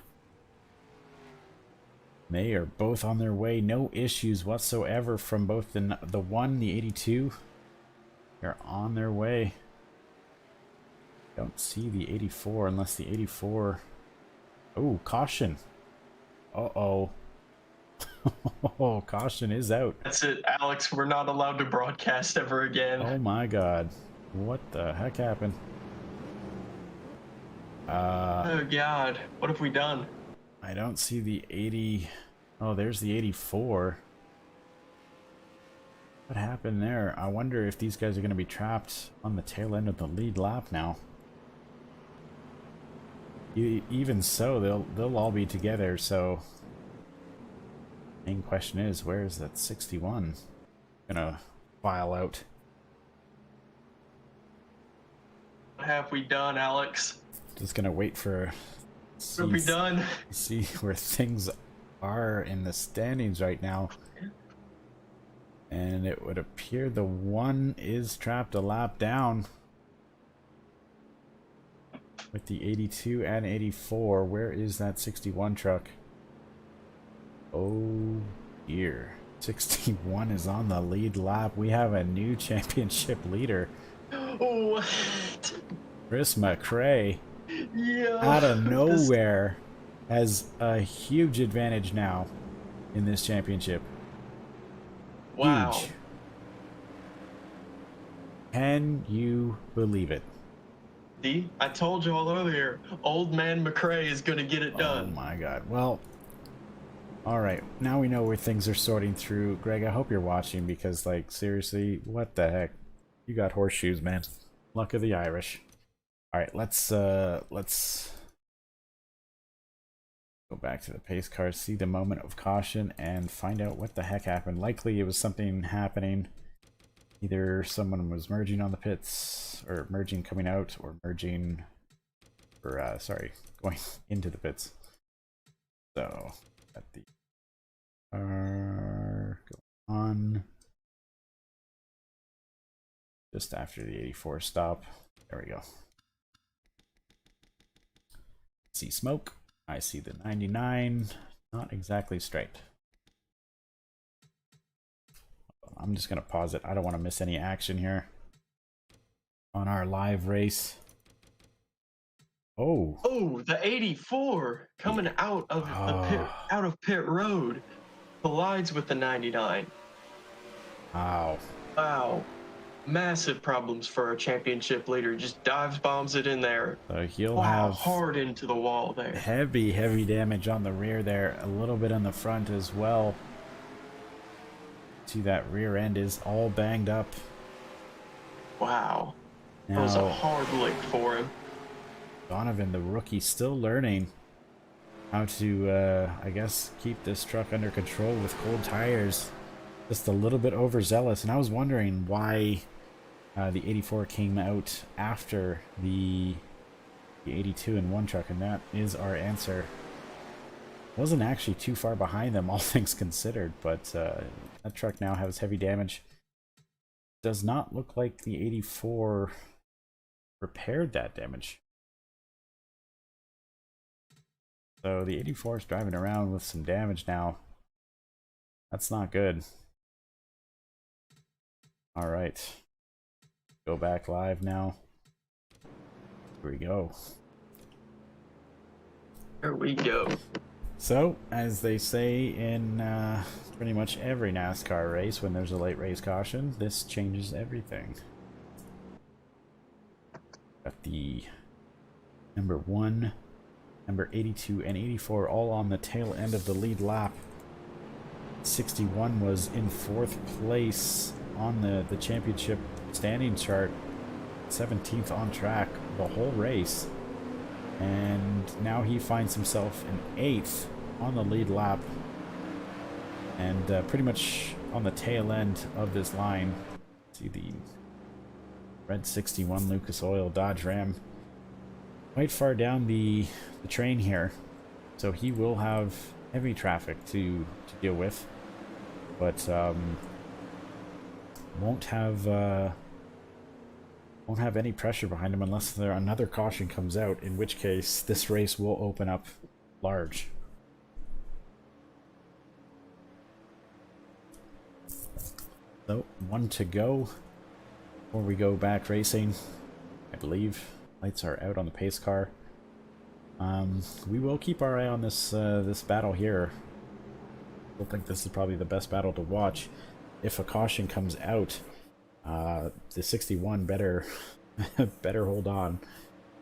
They are both on their way. No issues whatsoever from both the 1, the 82. They're on their way. Don't see the 84 unless the 84... Oh, caution. Uh-oh. Oh, caution is out. That's it, Alex. We're not allowed to broadcast ever again. Oh my god. What the heck happened? Oh god, what have we done? I don't see the 80... Oh, there's the 84. What happened there? I wonder if these guys are going to be trapped on the tail end of the lead lap now. Even so, they'll all be together, so... Main question is, where is that 61 gonna file out? What have we done, Alex? Just gonna wait for... What have we done? See where things are in the standings right now. And it would appear the 1 is trapped a lap down. With the 82 and 84. Where is that 61 truck? Oh dear. 61 is on the lead lap. We have a new championship leader. What? Chris McRae, Yeah. out of nowhere, has a huge advantage now in this championship. Wow. Huge. Can you believe it? See, I told you all earlier, old man McRae is gonna get it Oh done. my god. Well, alright. Now we know where things are sorting through. Greg, I hope you're watching because, like, seriously, what the heck? You got horseshoes, man. Luck of the Irish. Alright, let's go back to the pace car, see the moment of caution, and find out what the heck happened. Likely it was something happening. Either someone was merging on the pits, or merging coming out, or merging, or sorry, going into the pits. So, at the car, go on. Just after the 84 stop. There we go. See smoke. I see the 99. Not exactly straight. I'm just going to pause it. I don't want to miss any action here on our live race. Oh. Oh, the 84 coming out of the pit road collides with the 99. Wow. Wow. Massive problems for a championship leader. Just dives bombs it in there. So he'll Wow, have hard into the wall there. heavy damage on the rear there. A little bit on the front as well. See, that rear end is all banged up. Wow. That was a Now, hard lick for him. Donovan, the rookie, still learning how to, I guess, keep this truck under control with cold tires. Just a little bit overzealous, and I was wondering why the 84 came out after the 82 in 1 truck, and that is our answer. Wasn't actually too far behind them, all things considered, but that truck now has heavy damage. does not look like the 84 repaired that damage. So the 84 is driving around with some damage now. That's not good. Alright. Go back live now. Here we go. Here we go. So, as they say in pretty much every NASCAR race when there's a late race caution, this changes everything. Got the number 1, number 82, and 84 all on the tail end of the lead lap. 61 was in 4th place on the championship standing chart, 17th on track the whole race, and now he finds himself in 8th on the lead lap, and pretty much on the tail end of this line. See the red 61 Lucas Oil Dodge Ram quite far down the train here, so he will have heavy traffic to deal with, but won't have any pressure behind him unless another caution comes out, in which case this race will open up large. So 1 to go before we go back racing. I believe lights are out on the pace car. We will keep our eye on this this battle here. I think this is probably the best battle to watch. If a caution comes out, the 61 better better hold on,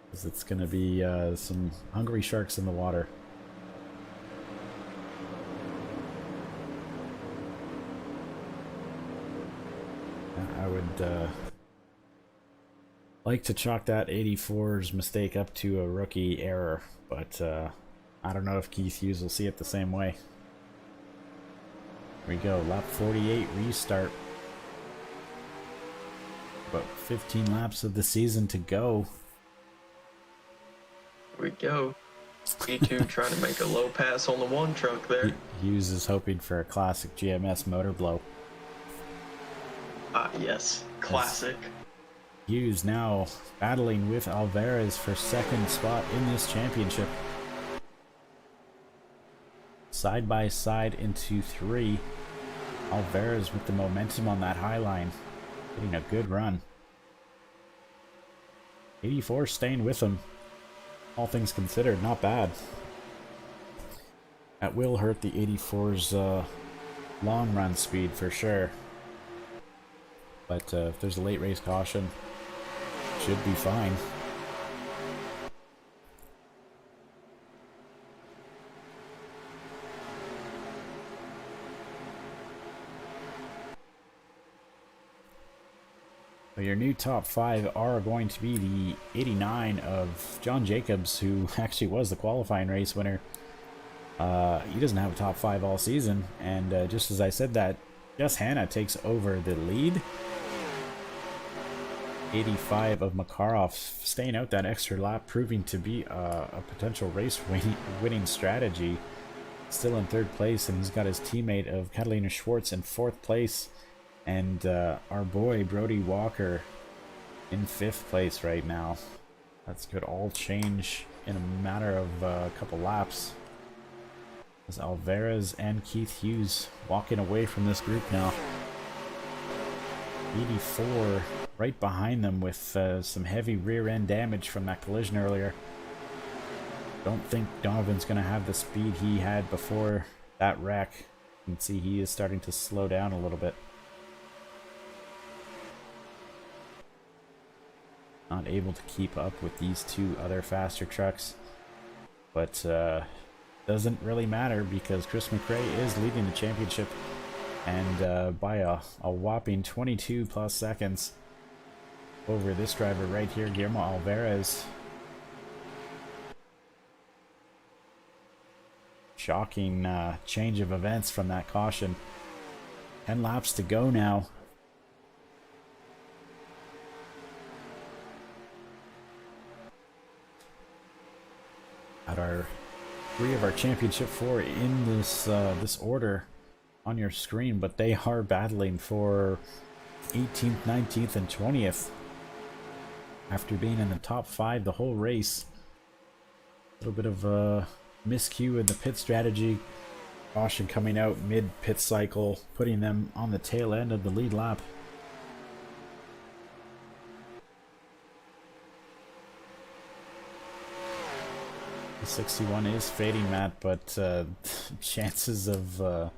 because it's going to be some hungry sharks in the water. I would like to chalk that 84's mistake up to a rookie error, but I don't know if Keith Hughes will see it the same way. Here we go, lap 48 restart. About 15 laps of the season to go. Here we go. E2 trying to make a low pass on the one truck there. Hughes is hoping for a classic GMS motor blow. Yes, classic. Hughes now battling with Alvarez for 2nd spot in this championship. Side by side into 3. Alvarez with the momentum on that high line, getting a good run. 84 staying with him. All things considered, not bad. That will hurt the 84's long run speed for sure. But if there's a late race caution, should be fine. So your new top 5 are going to be the 89 of John Jacobs, who actually was the qualifying race winner. He doesn't have a top 5 all season, and just as I said that, Jess Hanna takes over the lead. 85 of Makarov staying out that extra lap, proving to be a potential race winning strategy. Still in 3rd place, and he's got his teammate of Catalina Schwartz in 4th place, and our boy Brody Walker in 5th place right now. That's could all change in a matter of a couple laps, as Alvarez and Keith Hughes walking away from this group now. 84 right behind them with some heavy rear end damage from that collision earlier. Don't think Donovan's going to have the speed he had before that wreck. You can see he is starting to slow down a little bit. Not able to keep up with these 2 other faster trucks, but doesn't really matter because Chris McRae is leading the championship, and by a whopping 22 plus seconds over this driver right here, Guillermo Alvarez. Shocking change of events from that caution. 10 laps to go now. At our 3 of our championship 4 in this this order on your screen, but they are battling for 18th, 19th, and 20th. After being in the top 5 the whole race. A little bit of a miscue in the pit strategy. Caution coming out mid-pit cycle, putting them on the tail end of the lead lap. The 61 is fading, Matt, but chances of a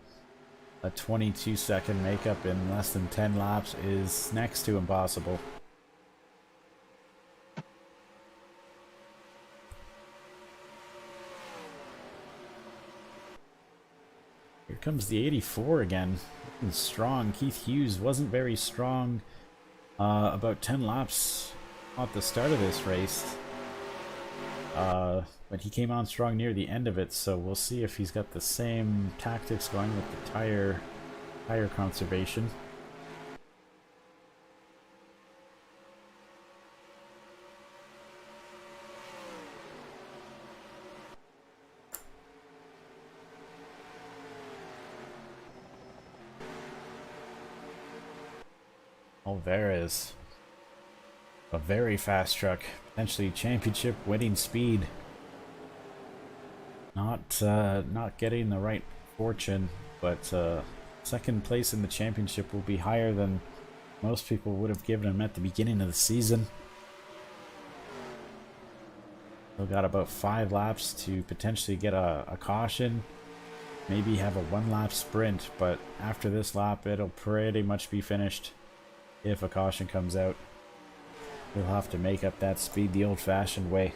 22-second makeup in less than 10 laps is next to impossible. Here comes the 84 again, looking strong. Keith Hughes wasn't very strong about 10 laps at the start of this race. But he came on strong near the end of it, so we'll see if he's got the same tactics going with the tire conservation. Alvarez, a very fast truck, potentially championship winning speed. Not getting the right fortune, but second place in the championship will be higher than most people would have given him at the beginning of the season. Still got about 5 laps to potentially get a caution, maybe have a 1-lap sprint, but after this lap it'll pretty much be finished. If a caution comes out, he'll have to make up that speed the old-fashioned way.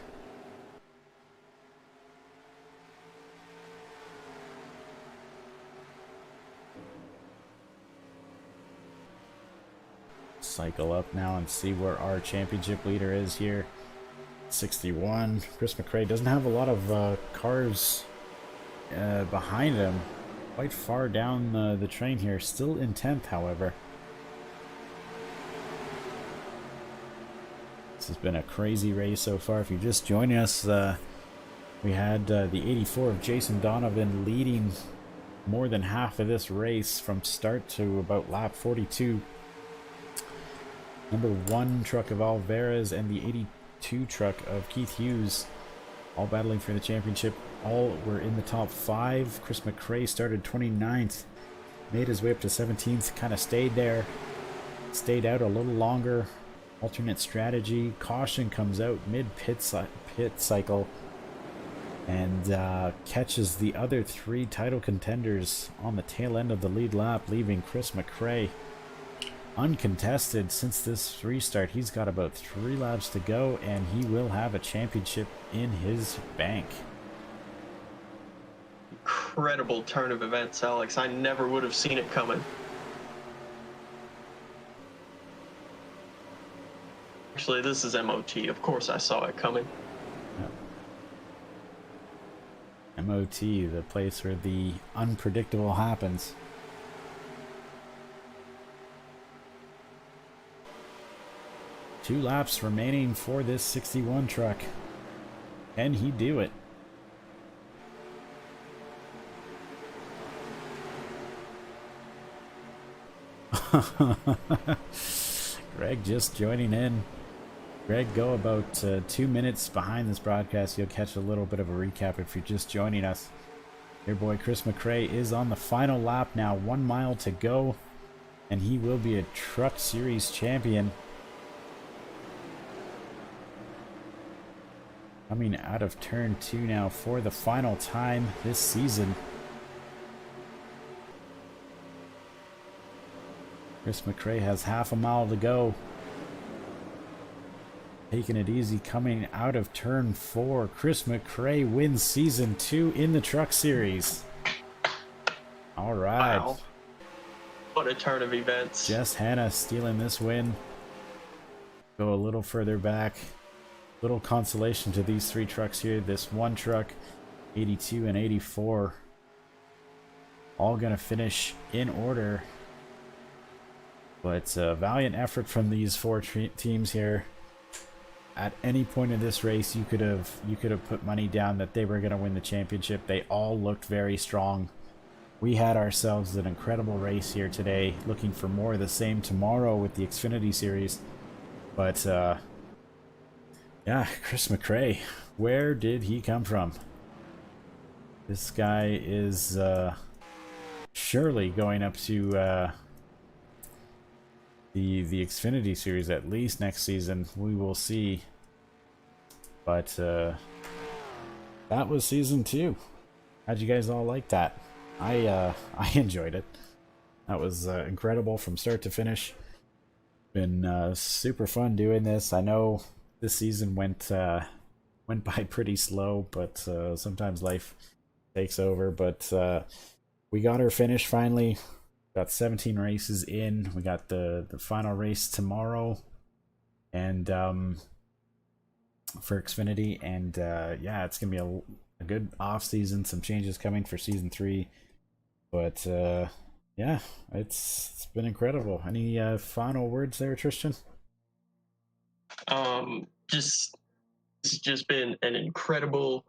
Cycle up now and see where our championship leader is here. 61. Chris McRae doesn't have a lot of cars behind him. Quite far down the train here. Still in 10th, however. This has been a crazy race so far. If you're just joining us, we had the 84 of Jason Donovan leading more than half of this race from start to about lap 42. Number 1 truck of Alvarez and the 82 truck of Keith Hughes, all battling for the championship. All were in the top 5. Chris McRae started 29th, made his way up to 17th, kind of stayed there, stayed out a little longer. Alternate strategy. Caution comes out mid-pit cycle and catches the other 3 title contenders on the tail end of the lead lap, leaving Chris McRae uncontested since this restart. He's got about 3 laps to go, and he will have a championship in his bank. Incredible turn of events, Alex. I never would have seen it coming. Actually, this is MOT. Of course I saw it coming. Yep. MOT, the place where the unpredictable happens. Two laps remaining for this 61 truck. Can he do it? Greg just joining in. Greg, go about 2 minutes behind this broadcast. You'll catch a little bit of a recap if you're just joining us. Your boy Chris McRae is on the final lap now. 1 mile to go, and he will be a Truck Series champion. Coming out of turn 2 now for the final time this season. Chris McRae has half a mile to go. Taking it easy coming out of turn 4. Chris McRae wins season 2 in the Truck Series. All right. Wow. What a turn of events. Jess Hanna stealing this win. Go a little further back. Little consolation to these 3 trucks here. This one truck, 82 and 84. All going to finish in order. But a valiant effort from these 4 teams here. At any point in this race, you could have put money down that they were going to win the championship. They all looked very strong. we had ourselves an incredible race here today. Looking for more of the same tomorrow with the Xfinity Series. But, yeah, Chris McRae, where did he come from? This guy is surely going up to the Xfinity Series at least next season. We will see. But that was season 2. How'd you guys all like that? I enjoyed it. That was incredible from start to finish. Been super fun doing this. I know this season went by pretty slow, but sometimes life takes over. But we got our finish finally. Got 17 races in. We got the final race tomorrow, and for Xfinity, and yeah, it's gonna be a good off season. Some changes coming for season 3, but yeah, it's been incredible. Any final words there, Tristan? Just it's just been an incredible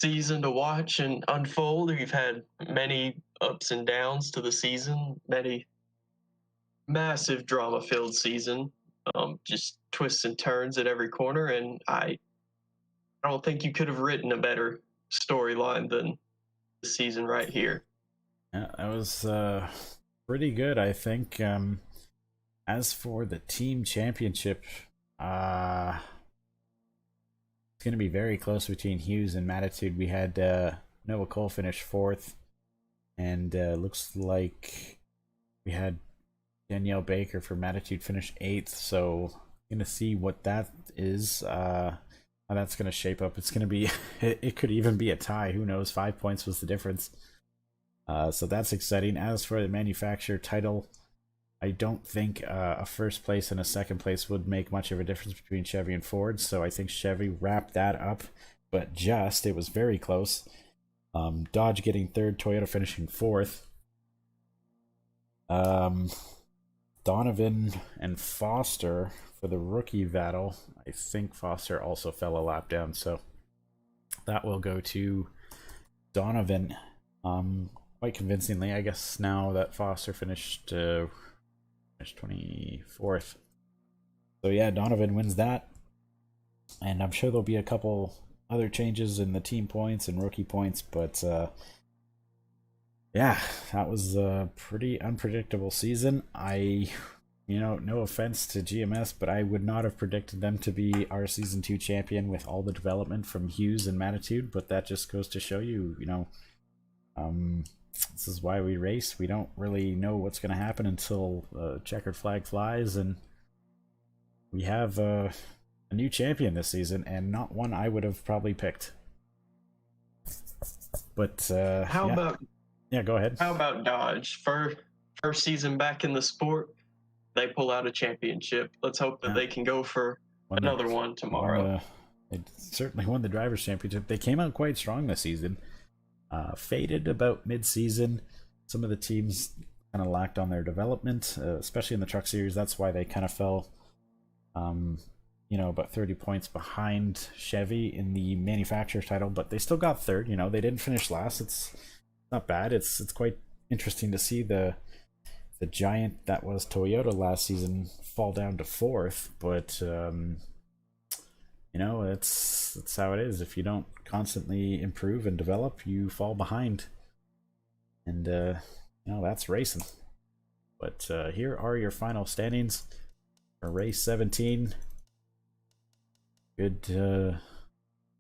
season to watch and unfold. We've had many ups and downs to the season, many massive drama-filled season, just twists and turns at every corner, and I don't think you could have written a better storyline than the season right here. Yeah, that was pretty good, I think. As for the team championship, it's going to be very close between Hughes and Mattitude. We had Noah Cole finish 4th, and looks like we had Danielle Baker for Mattitude finish 8th. So going to see what that is. How that's going to shape up. It's going to be, it could even be a tie. Who knows? 5 points was the difference. So that's exciting. As for the manufacturer title, I don't think a first place and a second place would make much of a difference between Chevy and Ford. So I think Chevy wrapped that up, but it was very close. Dodge getting 3rd, Toyota finishing 4th. Donovan and Foster for the rookie battle. I think Foster also fell a lap down, so that will go to Donovan. Quite convincingly, I guess, now that Foster finished 24th. So yeah, Donovan wins that. And I'm sure there'll be a couple other changes in the team points and rookie points, but yeah, that was a pretty unpredictable season. No offense to GMS, but I would not have predicted them to be our season 2 champion with all the development from Hughes and Mattitude, but that just goes to show you, this is why we race. We don't really know what's going to happen until checkered flag flies, and we have a new champion this season, and not one I would have probably picked. But How about go ahead. How about Dodge? First season back in the sport, they pull out a championship. Let's hope that they can go for another one tomorrow. They certainly won the Drivers' Championship. They came out quite strong this season. Faded about mid-season. Some of the teams kind of lacked on their development, especially in the Truck Series. That's why they kind of fell, about 30 points behind Chevy in the manufacturer's title, but they still got 3rd. They didn't finish last. It's not bad. It's quite interesting to see the giant that was Toyota last season fall down to 4th, but that's how it is. If you don't constantly improve and develop, you fall behind, and that's racing. But here are your final standings for race 17. Good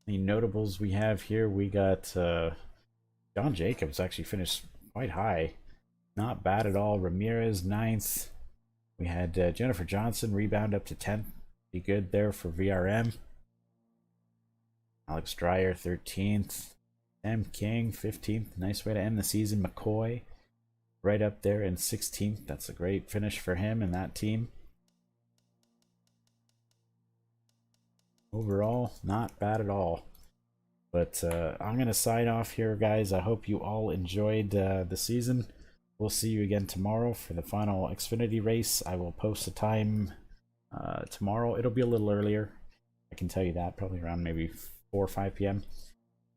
any notables we have here. We got John Jacobs actually finished quite high, not bad at all. Ramirez 9th. We had Jennifer Johnson rebound up to 10th, be good there for VRM. Alex Dreyer 13th. Sam King 15th. Nice way to end the season. McCoy right up there in 16th. That's a great finish for him and that team. Overall, not bad at all. But I'm going to sign off here, guys. I hope you all enjoyed the season. We'll see you again tomorrow for the final Xfinity race. I will post a time tomorrow. It'll be a little earlier. I can tell you that, probably around maybe 4 or 5 p.m.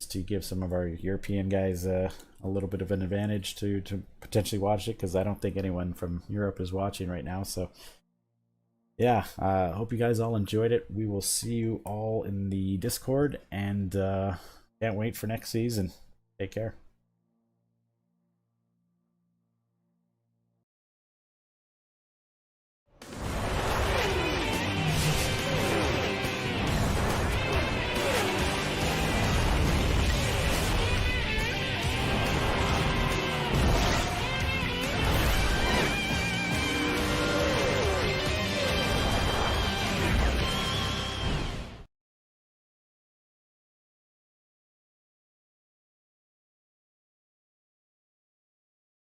to give some of our European guys a little bit of an advantage to potentially watch it, because I don't think anyone from Europe is watching right now. So yeah, hope you guys all enjoyed it. We will see you all in the Discord, and can't wait for next season. Take care.